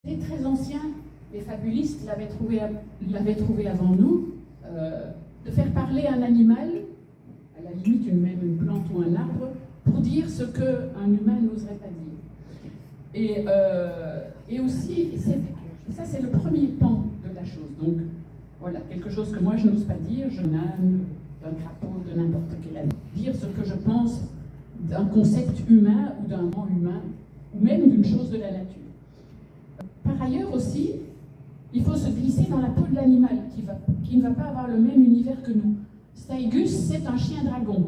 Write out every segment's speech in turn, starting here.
C'est très ancien, les fabulistes l'avaient trouvé avant nous, de faire parler un animal, à la limite même une plante ou un arbre, pour dire ce qu'un humain n'oserait pas dire. Et aussi, ça c'est le premier pan de la chose. Donc voilà, quelque chose que moi je n'ose pas dire, d'un âne, d'un crapaud, de n'importe quel animal. Dire ce que je pense d'un concept humain ou d'un rang humain, ou même d'une chose de la nature. Par ailleurs aussi, il faut se glisser dans la peau de l'animal qui ne va pas avoir le même univers que nous. Stygus, c'est un chien dragon.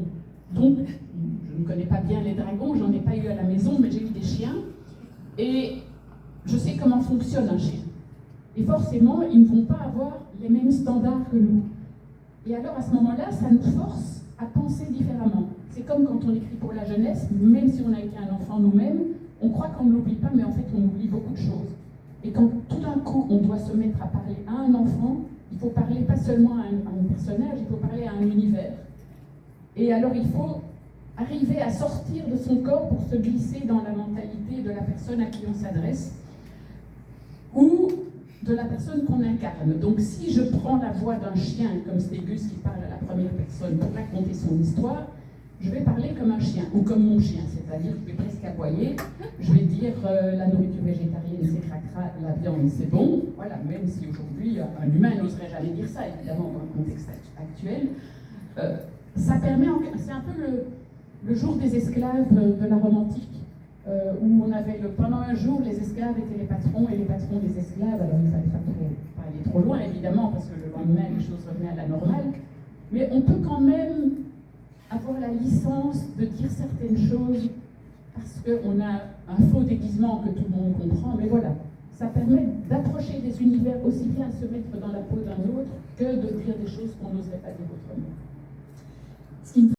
Donc, je ne connais pas bien les dragons, j'en ai pas eu à la maison, mais j'ai eu des chiens. Et je sais comment fonctionne un chien. Et forcément, ils ne vont pas avoir les mêmes standards que nous. Et alors, à ce moment-là, ça nous force à penser différemment. C'est comme quand on écrit pour la jeunesse, même si on a été un enfant nous-mêmes, on croit qu'on ne l'oublie pas, mais en fait, on oublie beaucoup de choses. Et quand tout d'un coup, on doit se mettre à parler à un enfant, il faut parler pas seulement à un personnage, il faut parler à un univers. Et alors, il faut arriver à sortir de son corps pour se glisser dans la mentalité de la personne à qui on s'adresse, ou de la personne qu'on incarne. Donc, si je prends la voix d'un chien, comme Stygus qui parle à la première personne pour raconter son histoire, je vais parler comme un chien, ou comme mon chien, c'est-à-dire je vais presque aboyer, je vais dire la nourriture végétarienne c'est cracra, la viande c'est bon, voilà, même si aujourd'hui un humain n'oserait jamais dire ça, évidemment dans le contexte actuel. Ça permet, c'est un peu le jour des esclaves de la Rome antique, où on avait pendant un jour les esclaves étaient les patrons et les patrons des esclaves, alors il ne fallait pas aller trop loin évidemment, parce que le lendemain les choses revenaient à la normale, mais on peut quand même avoir la licence de dire certaines choses parce qu'on a un faux déguisement que tout le monde comprend, mais voilà, ça permet d'approcher des univers aussi bien à se mettre dans la peau d'un autre que de dire des choses qu'on n'oserait pas dire autrement.